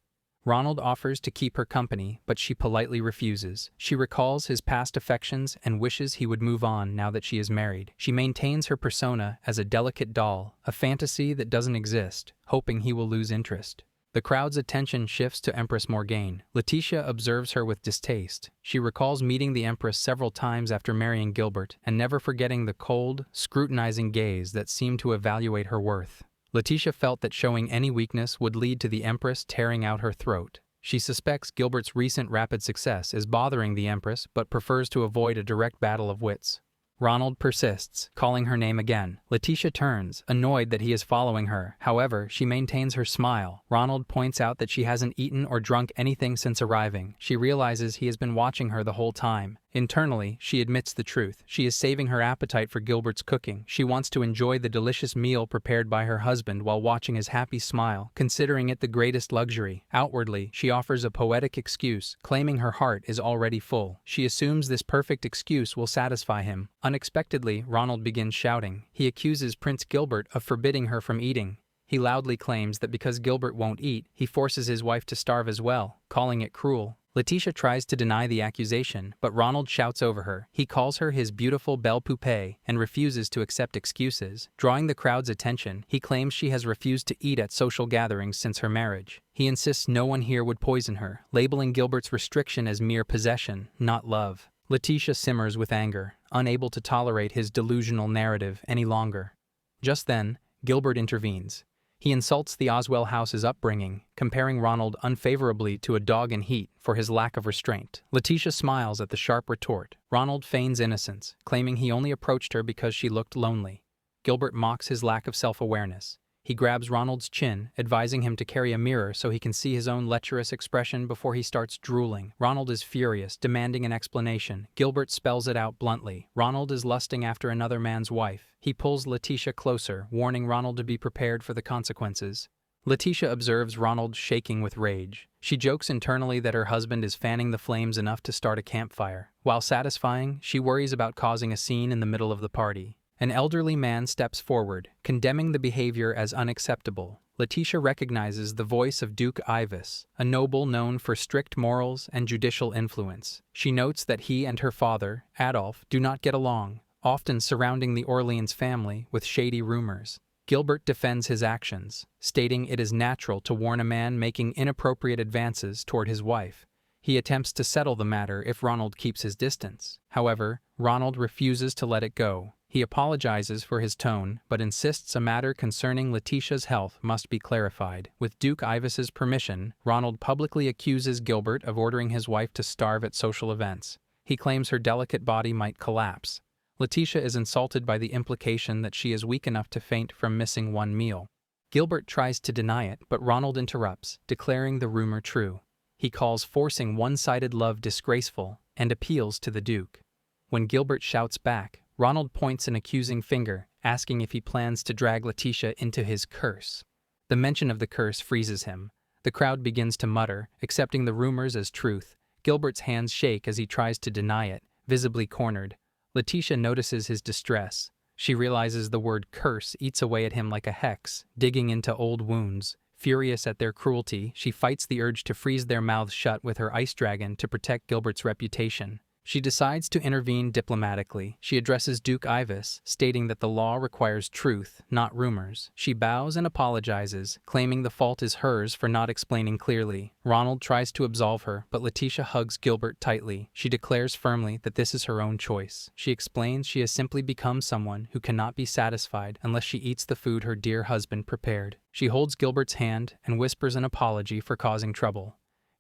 Ronald offers to keep her company, but she politely refuses. She recalls his past affections and wishes he would move on now that she is married. She maintains her persona as a delicate doll, a fantasy that doesn't exist, hoping he will lose interest. The crowd's attention shifts to Empress Morgane. Leticia observes her with distaste. She recalls meeting the Empress several times after marrying Gilbert, and never forgetting the cold, scrutinizing gaze that seemed to evaluate her worth. Leticia felt that showing any weakness would lead to the Empress tearing out her throat. She suspects Gilbert's recent rapid success is bothering the Empress but prefers to avoid a direct battle of wits. Ronald persists, calling her name again. Leticia turns, annoyed that he is following her. However, she maintains her smile. Ronald points out that she hasn't eaten or drunk anything since arriving. She realizes he has been watching her the whole time. Internally, she admits the truth. She is saving her appetite for Gilbert's cooking. She wants to enjoy the delicious meal prepared by her husband while watching his happy smile, considering it the greatest luxury. Outwardly, she offers a poetic excuse, claiming her heart is already full. She assumes this perfect excuse will satisfy him. Unexpectedly, Ronald begins shouting. He accuses Prince Gilbert of forbidding her from eating. He loudly claims that because Gilbert won't eat, he forces his wife to starve as well, calling it cruel. Leticia tries to deny the accusation, but Ronald shouts over her. He calls her his beautiful belle poupée and refuses to accept excuses. Drawing the crowd's attention, he claims she has refused to eat at social gatherings since her marriage. He insists no one here would poison her, labeling Gilbert's restriction as mere possession, not love. Leticia simmers with anger, unable to tolerate his delusional narrative any longer. Just then, Gilbert intervenes. He insults the Oswell house's upbringing, comparing Ronald unfavorably to a dog in heat for his lack of restraint. Leticia smiles at the sharp retort. Ronald feigns innocence, claiming he only approached her because she looked lonely. Gilbert mocks his lack of self-awareness. He grabs Ronald's chin, advising him to carry a mirror so he can see his own lecherous expression before he starts drooling. Ronald is furious, demanding an explanation. Gilbert spells it out bluntly. Ronald is lusting after another man's wife. He pulls Leticia closer, warning Ronald to be prepared for the consequences. Leticia observes Ronald shaking with rage. She jokes internally that her husband is fanning the flames enough to start a campfire. While satisfying, she worries about causing a scene in the middle of the party. An elderly man steps forward, condemning the behavior as unacceptable. Leticia recognizes the voice of Duke Ivis, a noble known for strict morals and judicial influence. She notes that he and her father, Adolf, do not get along, often surrounding the Orleans family with shady rumors. Gilbert defends his actions, stating it is natural to warn a man making inappropriate advances toward his wife. He attempts to settle the matter if Ronald keeps his distance. However, Ronald refuses to let it go. He apologizes for his tone, but insists a matter concerning Leticia's health must be clarified. With Duke Ivis's permission, Ronald publicly accuses Gilbert of ordering his wife to starve at social events. He claims her delicate body might collapse. Leticia is insulted by the implication that she is weak enough to faint from missing one meal. Gilbert tries to deny it, but Ronald interrupts, declaring the rumor true. He calls forcing one-sided love disgraceful and appeals to the Duke. When Gilbert shouts back, Ronald points an accusing finger, asking if he plans to drag Leticia into his curse. The mention of the curse freezes him. The crowd begins to mutter, accepting the rumors as truth. Gilbert's hands shake as he tries to deny it, visibly cornered. Leticia notices his distress. She realizes the word curse eats away at him like a hex, digging into old wounds. Furious at their cruelty, she fights the urge to freeze their mouths shut with her ice dragon to protect Gilbert's reputation. She decides to intervene diplomatically. She addresses Duke Ivis, stating that the law requires truth, not rumors. She bows and apologizes, claiming the fault is hers for not explaining clearly. Ronald tries to absolve her, but Leticia hugs Gilbert tightly. She declares firmly that this is her own choice. She explains she has simply become someone who cannot be satisfied unless she eats the food her dear husband prepared. She holds Gilbert's hand and whispers an apology for causing trouble.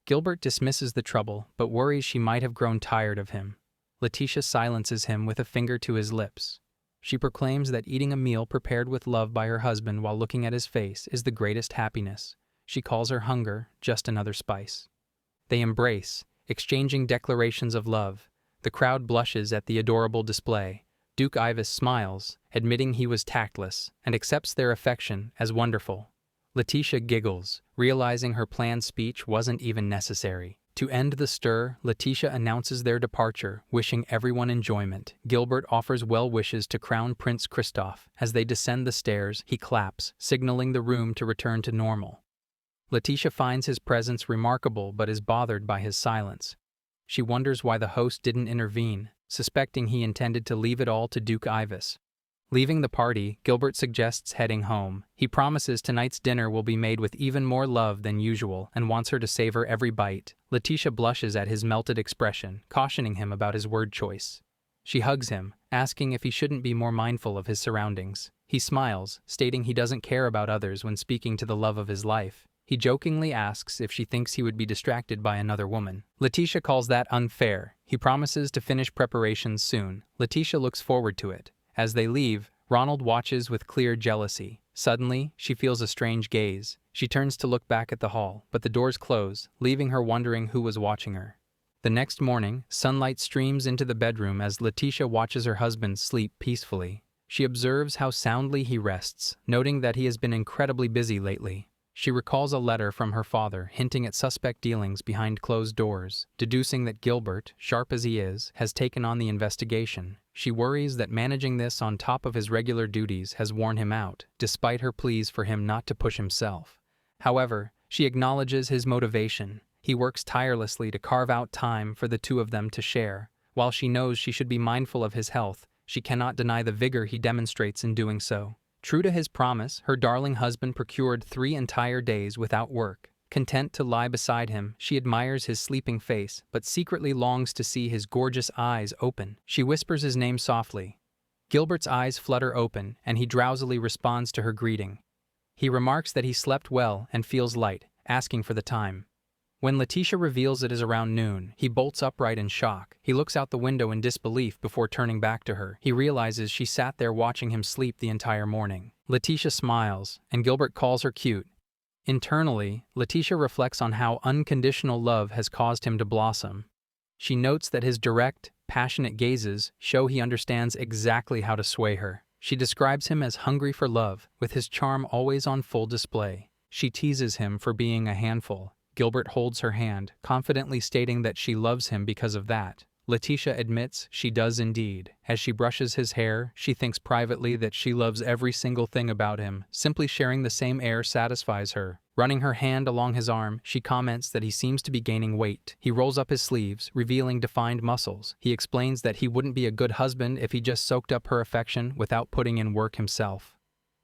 Gilbert dismisses the trouble, but worries she might have grown tired of him. Leticia silences him with a finger to his lips. She proclaims that eating a meal prepared with love by her husband while looking at his face is the greatest happiness. She calls her hunger just another spice. They embrace, exchanging declarations of love. The crowd blushes at the adorable display. Duke Ivis smiles, admitting he was tactless, and accepts their affection as wonderful. Leticia giggles, realizing her planned speech wasn't even necessary. To end the stir, Leticia announces their departure, wishing everyone enjoyment. Gilbert offers well wishes to Crown Prince Christoph. As they descend the stairs, he claps, signaling the room to return to normal. Leticia finds his presence remarkable but is bothered by his silence. She wonders why the host didn't intervene, suspecting he intended to leave it all to Duke Ivis. Leaving the party, Gilbert suggests heading home. He promises tonight's dinner will be made with even more love than usual and wants her to savor every bite. Leticia blushes at his melted expression, cautioning him about his word choice. She hugs him, asking if he shouldn't be more mindful of his surroundings. He smiles, stating he doesn't care about others when speaking to the love of his life. He jokingly asks if she thinks he would be distracted by another woman. Leticia calls that unfair. He promises to finish preparations soon. Leticia looks forward to it. As they leave, Ronald watches with clear jealousy. Suddenly, she feels a strange gaze. She turns to look back at the hall, but the doors close, leaving her wondering who was watching her. The next morning, sunlight streams into the bedroom as Leticia watches her husband sleep peacefully. She observes how soundly he rests, noting that he has been incredibly busy lately. She recalls a letter from her father hinting at suspect dealings behind closed doors, deducing that Gilbert, sharp as he is, has taken on the investigation. She worries that managing this on top of his regular duties has worn him out, despite her pleas for him not to push himself. However, she acknowledges his motivation. He works tirelessly to carve out time for the two of them to share. While she knows she should be mindful of his health, she cannot deny the vigor he demonstrates in doing so. True to his promise, her darling husband procured 3 entire days without work. Content to lie beside him, she admires his sleeping face, but secretly longs to see his gorgeous eyes open. She whispers his name softly. Gilbert's eyes flutter open, and he drowsily responds to her greeting. He remarks that he slept well and feels light, asking for the time. When Leticia reveals it is around noon, he bolts upright in shock. He looks out the window in disbelief before turning back to her. He realizes she sat there watching him sleep the entire morning. Leticia smiles, and Gilbert calls her cute. Internally, Leticia reflects on how unconditional love has caused him to blossom. She notes that his direct, passionate gazes show he understands exactly how to sway her. She describes him as hungry for love, with his charm always on full display. She teases him for being a handful. Gilbert holds her hand, confidently stating that she loves him because of that. Leticia admits she does indeed. As she brushes his hair, she thinks privately that she loves every single thing about him. Simply sharing the same air satisfies her. Running her hand along his arm, she comments that he seems to be gaining weight. He rolls up his sleeves, revealing defined muscles. He explains that he wouldn't be a good husband if he just soaked up her affection without putting in work himself.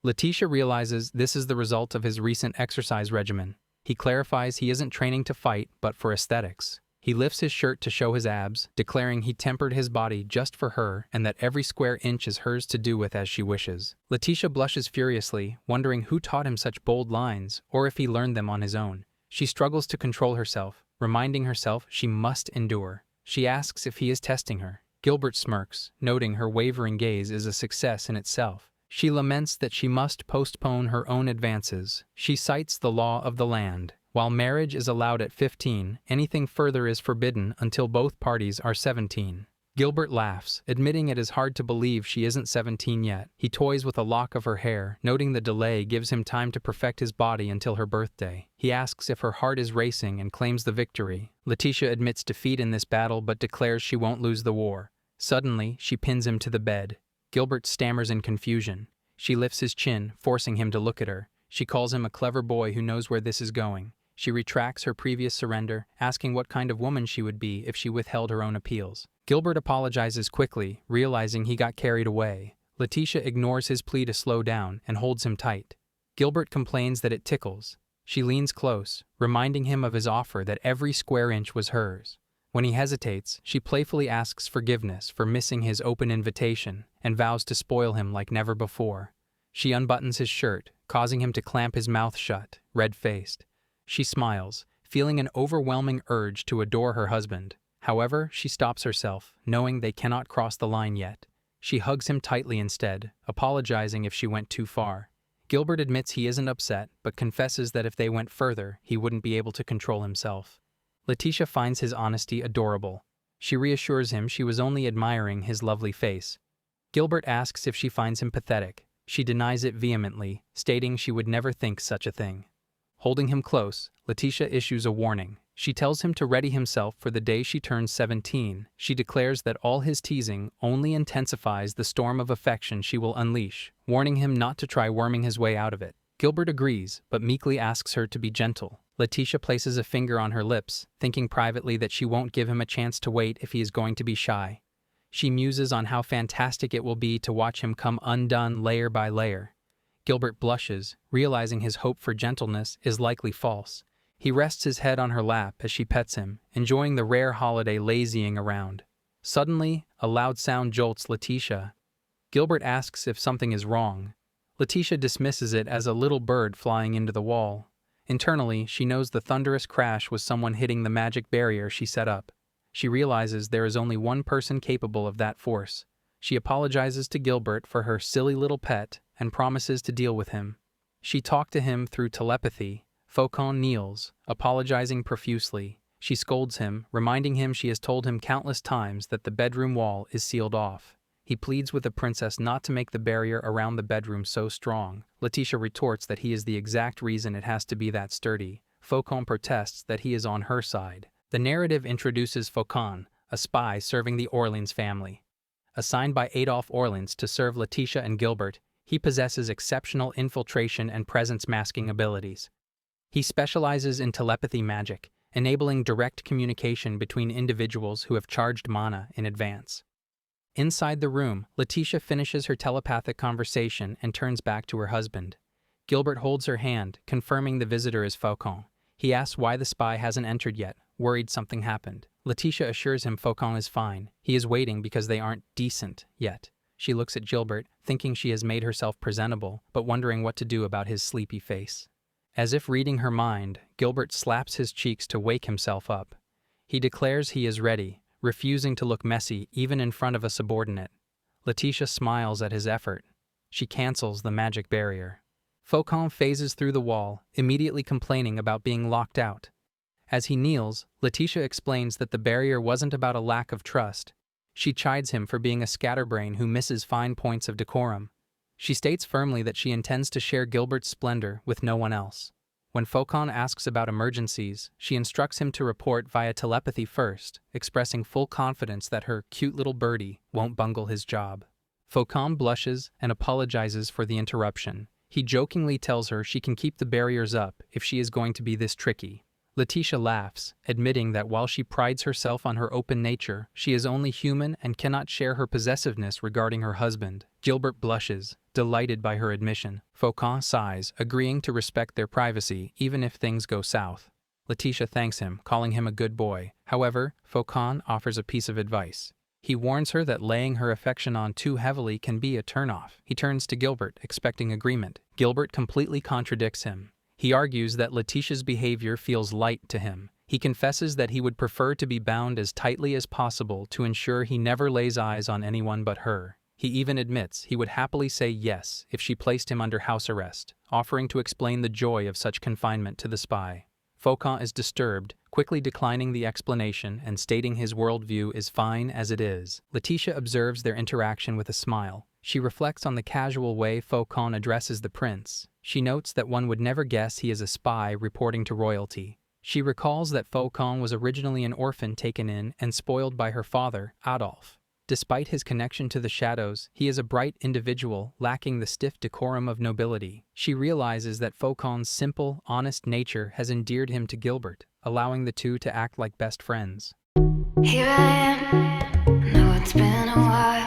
Leticia realizes this is the result of his recent exercise regimen. He clarifies he isn't training to fight, but for aesthetics. He lifts his shirt to show his abs, declaring he tempered his body just for her and that every square inch is hers to do with as she wishes. Leticia blushes furiously, wondering who taught him such bold lines, or if he learned them on his own. She struggles to control herself, reminding herself she must endure. She asks if he is testing her. Gilbert smirks, noting her wavering gaze is a success in itself. She laments that she must postpone her own advances. She cites the law of the land. While marriage is allowed at 15, anything further is forbidden until both parties are 17. Gilbert laughs, admitting it is hard to believe she isn't 17 yet. He toys with a lock of her hair, noting the delay gives him time to perfect his body until her birthday. He asks if her heart is racing and claims the victory. Leticia admits defeat in this battle but declares she won't lose the war. Suddenly, she pins him to the bed. Gilbert stammers in confusion. She lifts his chin, forcing him to look at her. She calls him a clever boy who knows where this is going. She retracts her previous surrender, asking what kind of woman she would be if she withheld her own appeals. Gilbert apologizes quickly, realizing he got carried away. Leticia ignores his plea to slow down and holds him tight. Gilbert complains that it tickles. She leans close, reminding him of his offer that every square inch was hers. When he hesitates, she playfully asks forgiveness for missing his open invitation and vows to spoil him like never before. She unbuttons his shirt, causing him to clamp his mouth shut, red-faced. She smiles, feeling an overwhelming urge to adore her husband. However, she stops herself, knowing they cannot cross the line yet. She hugs him tightly instead, apologizing if she went too far. Gilbert admits he isn't upset, but confesses that if they went further, he wouldn't be able to control himself. Leticia finds his honesty adorable. She reassures him she was only admiring his lovely face. Gilbert asks if she finds him pathetic. She denies it vehemently, stating she would never think such a thing. Holding him close, Leticia issues a warning. She tells him to ready himself for the day she turns 17. She declares that all his teasing only intensifies the storm of affection she will unleash, warning him not to try worming his way out of it. Gilbert agrees, but meekly asks her to be gentle. Leticia places a finger on her lips, thinking privately that she won't give him a chance to wait if he is going to be shy. She muses on how fantastic it will be to watch him come undone layer by layer. Gilbert blushes, realizing his hope for gentleness is likely false. He rests his head on her lap as she pets him, enjoying the rare holiday lazying around. Suddenly, a loud sound jolts Leticia. Gilbert asks if something is wrong. Leticia dismisses it as a little bird flying into the wall. Internally, she knows the thunderous crash was someone hitting the magic barrier she set up. She realizes there is only one person capable of that force. She apologizes to Gilbert for her silly little pet and promises to deal with him. She talked to him through telepathy. Fucal kneels, apologizing profusely. She scolds him, reminding him she has told him countless times that the bedroom wall is sealed off. He pleads with the princess not to make the barrier around the bedroom so strong. Leticia retorts that he is the exact reason it has to be that sturdy. Fucal protests that he is on her side. The narrative introduces Fucal, a spy serving the Orleans family. Assigned by Adolphe Orleans to serve Leticia and Gilbert, he possesses exceptional infiltration and presence-masking abilities. He specializes in telepathy magic, enabling direct communication between individuals who have charged mana in advance. Inside the room, Leticia finishes her telepathic conversation and turns back to her husband. Gilbert holds her hand, confirming the visitor is Fucal. He asks why the spy hasn't entered yet, worried something happened. Leticia assures him Fucal is fine. He is waiting because they aren't decent yet. She looks at Gilbert, thinking she has made herself presentable, but wondering what to do about his sleepy face. As if reading her mind, Gilbert slaps his cheeks to wake himself up. He declares he is ready, refusing to look messy even in front of a subordinate. Leticia smiles at his effort. She cancels the magic barrier. Fucal phases through the wall, immediately complaining about being locked out. As he kneels, Leticia explains that the barrier wasn't about a lack of trust. She chides him for being a scatterbrain who misses fine points of decorum. She states firmly that she intends to share Gilbert's splendor with no one else. When Fucal asks about emergencies, she instructs him to report via telepathy first, expressing full confidence that her cute little birdie won't bungle his job. Fucal blushes and apologizes for the interruption. He jokingly tells her she can keep the barriers up if she is going to be this tricky. Leticia laughs, admitting that while she prides herself on her open nature, she is only human and cannot share her possessiveness regarding her husband. Gilbert blushes, delighted by her admission. Fucal sighs, agreeing to respect their privacy even if things go south. Leticia thanks him, calling him a good boy. However, Fucal offers a piece of advice. He warns her that laying her affection on too heavily can be a turnoff. He turns to Gilbert, expecting agreement. Gilbert completely contradicts him. He argues that Leticia's behavior feels light to him. He confesses that he would prefer to be bound as tightly as possible to ensure he never lays eyes on anyone but her. He even admits he would happily say yes if she placed him under house arrest, offering to explain the joy of such confinement to the spy. Fucal is disturbed, quickly declining the explanation and stating his worldview is fine as it is. Leticia observes their interaction with a smile. She reflects on the casual way Fucal addresses the prince. She notes that one would never guess he is a spy reporting to royalty. She recalls that Fucal was originally an orphan taken in and spoiled by her father, Adolphe. Despite his connection to the shadows, he is a bright individual, lacking the stiff decorum of nobility. She realizes that Fucal's simple, honest nature has endeared him to Gilbert, allowing the two to act like best friends. Here I am, know it's been a while.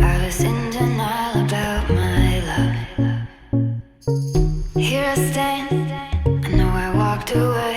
I was in denial about my love. Here I stand, I know I walked away.